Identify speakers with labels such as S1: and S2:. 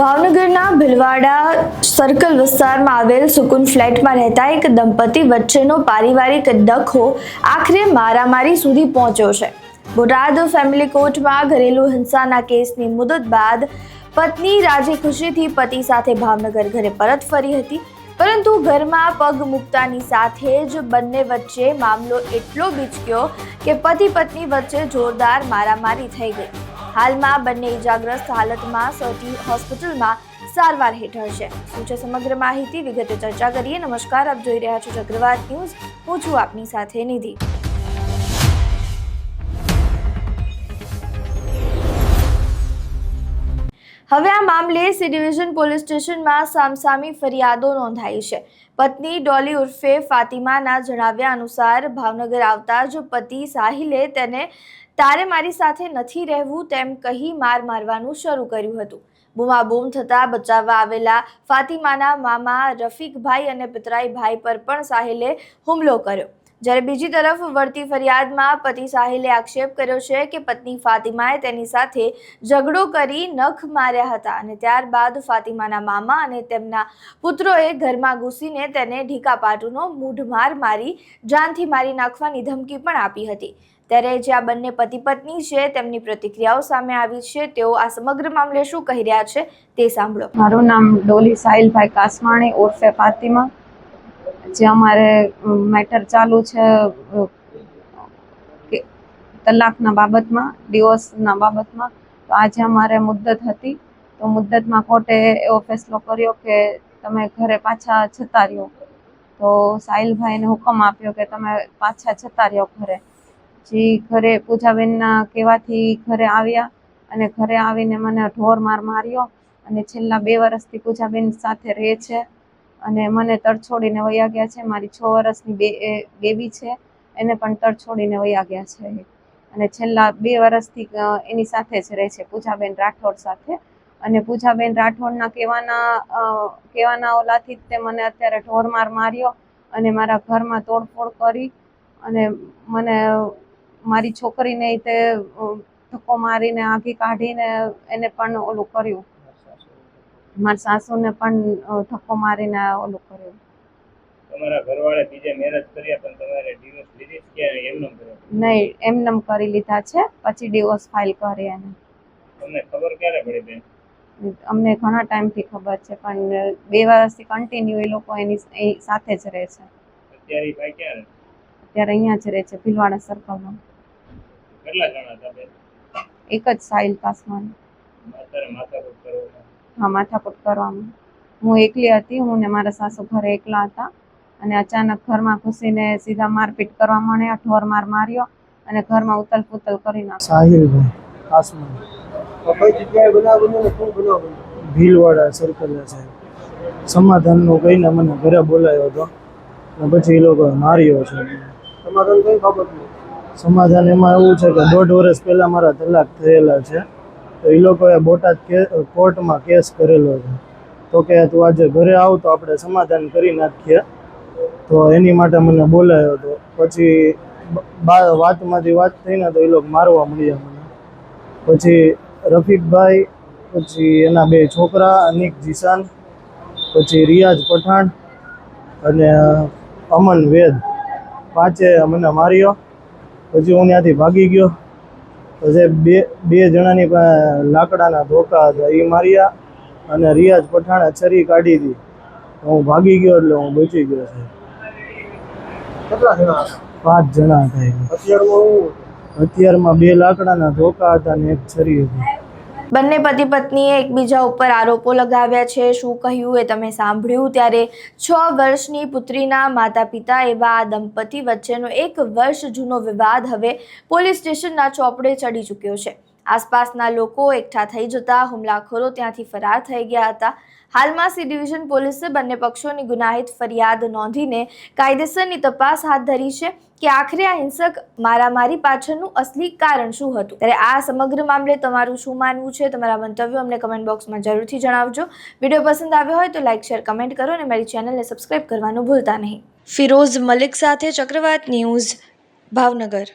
S1: ભાવનગરના ભીલવાડા સર્કલ વિસ્તારમાં આવેલ સુકૂન ફ્લેટમાં રહેતા એક દંપતી વચ્ચેનો પારિવારિક ડખો આખરે મારામારી સુધી પહોંચ્યો છે। બોટાદ ફેમિલી કોર્ટમાં ઘરેલું હિંસાના કેસની મુદત બાદ પત્ની રાજી ખુશીથી પતિ સાથે ભાવનગર ઘરે પરત ફરી હતી, પરંતુ ઘરમાં પગ મૂકતાની સાથે જ બંને વચ્ચે મામલો એટલો બીચક્યો કે પતિ પત્ની વચ્ચે જોરદાર મારામારી થઈ ગઈ। હાલમાં બંને ઇજાગ્રસ્ત હાલતમાં સૌથી હોસ્પિટલમાં સારવાર હેઠળ છે। શું છે સમગ્ર માહિતી વિગતે ચર્ચા કરીએ। નમસ્કાર, આપ જોઈ રહ્યા છો ચક્રવાત ન્યૂઝ। હું છું આપની સાથે નિધિ। હવે આ મામલે સી ડિવિઝન પોલીસ સ્ટેશનમાં સામસામી ફરિયાદો નોંધાઈ છે। પત્ની ડોલી ઉર્ફે ફાતિમાના જણાવ્યા અનુસાર ભાવનગર આવતા જ પતિ સાહિલે તેને તારે મારી સાથે નથી રહેવું તેમ કહી મારવાનું શરૂ કર્યું હતું। બૂમાબૂમ થતા બચાવવા આવેલા ફાતિમાના મામા રફીકભાઈ અને પિતરાઈ ભાઈ પર પણ સાહિલે હુમલો કર્યો। જ્યારે બીજી તરફ વળતી ફરિયાદમાં પતિ સાહિલે આક્ષેપ કર્યો છે કે પત્ની ફાતિમાએ તેની સાથે ઝઘડો કરી નખ માર્યા હતા અને ત્યારબાદ ફાતિમાના મામા અને તેમના પુત્રોએ ઘરમાં ઘૂસીને તેને ઢીકાપાટુનો મૂઢમાર મારી જાનથી મારી નાખવાની ધમકી પણ આપી હતી। ત્યારે જે આ બંને પતિ પત્ની છે તેમની પ્રતિક્રિયાઓ સામે આવી છે। તેઓ આ સમગ્ર મામલે શું કહી રહ્યા છે તે સાંભળો।
S2: મારું નામ ડોલી સાહિલભાઈ કાસમાણી ઉર્ફે ફાતિમા। જે અમારે મેટર ચાલુ છે કે તલાકના બાબતમાં, ડિવોર્સના બાબતમાં। તો આજે અમારે મુદ્દત હતી, તો મુદ્દતમાં કોર્ટે એવો ફેસલો કર્યો કે તમે ઘરે પાછા જતા રહ્યો। તો સાહિલભાઈને હુકમ આપ્યો કે તમે પાછા જતા રહ્યો ઘરે। જે ઘરે પૂજાબેનના કહેવાથી ઘરે આવ્યા અને ઘરે આવીને મને ઢોર માર્યો અને છેલ્લા 2 વર્ષથી પૂજાબેન સાથે રહે છે અને મને તડછોડીને વયા ગયા છે। મારી 6 વર્ષની બેબી છે, એને પણ તડછોડીને વયા ગયા છે અને છેલ્લા 2 વર્ષથી એની સાથે જ રહે છે, પૂજાબેન રાઠોડ સાથે। અને પૂજાબેન રાઠોડના કહેવાના ઓલાથી તે મને અત્યારે ઢોરમાર માર્યો અને મારા ઘરમાં તોડફોડ કરી અને મને મારી છોકરીને તે ધક્કો મારીને આઘી કાઢીને એને પણ ઓલું કર્યું, મારી સાસુને પણ ધક્કો મારીને ઓલું કર્યું।
S3: તમારા ઘરવાળે બીજે મેરેજ કર્યા પણ તમારે ડિવોર્સ લીધી કે એમનેમ કર્યો?
S2: નહીં, એમનેમ કરી લીધા છે, પછી ડિવોર્સ ફાઇલ કરી એને।
S3: તમને ખબર ક્યારે પડી બેન?
S2: અમને ઘણા ટાઈમથી ખબર છે, પણ 2 વર્ષથી કન્ટિન્યુ એ લોકો એની સાથે જ રહે છે।
S3: અત્યારે ભાઈ ક્યાં રહે?
S2: અત્યારે અહીંયા જ રહે છે, ભીલવાડા સર્કલમાં।
S3: કેટલા જણા હતા બેન?
S2: એક જ સાહિલ કાસમાણી।
S3: અત્યારે માથાકૂટ કરવામાં?
S2: હા, માથાકૂટ કરવામાં। હું એકલી હતી, હું ને મારા સાસુ ઘરે એકલા હતા અને અચાનક ઘરમાં ઘૂસીને સીધા મારપીટ કરવા માંડ્યા, ઢોરમાર માર્યો અને ઘરમાં ઉથલ પુથલ કરી નાખ્યો।
S4: સાહિલભાઈ કાસમાણી। કઈ જગ્યાએ બનાવ બન્યો ને શું બનાવ બન્યો? ભીલવાડા સર્કલ છે। સમાધાનનું કહીને મને ઘરે બોલાવ્યો હતો અને પછી એ લોકો માર્યો છે। સમાધાન કઈ બાબત? સમાધાન એમાં એવું છે કે 1.5 વર્ષ પહેલા મારા તલાક થયેલા છે, તો એ લોકોએ બોટાદ કોર્ટમાં કેસ કરેલો છે। તો કે તું આજે ઘરે આવ તો આપણે સમાધાન કરી નાખીએ, તો એની માટે મને બોલાવ્યો હતો। પછી વાતમાંથી વાત થઈને તો એ લોકો મારવા મળ્યા મને। પછી રફીકભાઈ, પછી એના 2 છોકરા અનિક જીશાન, પછી રિયાઝ પઠાણ અને અમન વેદ, 5એ મને માર્યો। પછી હું ત્યાંથી ભાગી ગયો। પછી બે જણાની પાસે લાકડાના ધોકા હતા, એ માર્યા અને રિયાઝ પઠાણે છરી કાઢી હતી, હું ભાગી ગયો એટલે હું બચી ગયો છે। કેટલા જણા હતા? 5 જણા હતા। હથિયારમાં 2 લાકડાના ધોકા હતા અને 1 છરી હતી।
S1: બંને પતિ પત્નીએ એકબીજા ઉપર આરોપો લગાવ્યા છે। શું કહ્યું એ તમે સાંભળ્યું। ત્યારે 6 વર્ષની પુત્રીના માતા પિતા એવા આ દંપતી વચ્ચેનો 1 વર્ષ જૂનો વિવાદ હવે પોલીસ સ્ટેશનના ચોપડે ચડી ચૂક્યો છે। આસપાસના લોકો એકઠા થઈ જતા હુમલાખોરો ત્યાંથી ફરાર થઈ ગયા હતા। હાલમાં સી ડિવિઝન પોલીસે બંને પક્ષોની ગુનાહિત ફરિયાદ નોંધીને કાયદેસરની તપાસ હાથ ધરી છે કે આખરે આ હિંસક મારામારી પાછળનું અસલી કારણ શું હતું। ત્યારે આ સમગ્ર મામલે તમારું શું માનવું છે? તમારા મંતવ્યો અમને કમેન્ટ બોક્સમાં જરૂરથી જણાવજો। વિડીયો પસંદ આવ્યો હોય તો લાઇક, શેર, કમેન્ટ કરો અને મારી ચેનલને સબસ્ક્રાઇબ કરવાનું ભૂલતા નહીં। ફિરોઝ મલિક સાથે ચક્રવાત ન્યૂઝ, ભાવનગર।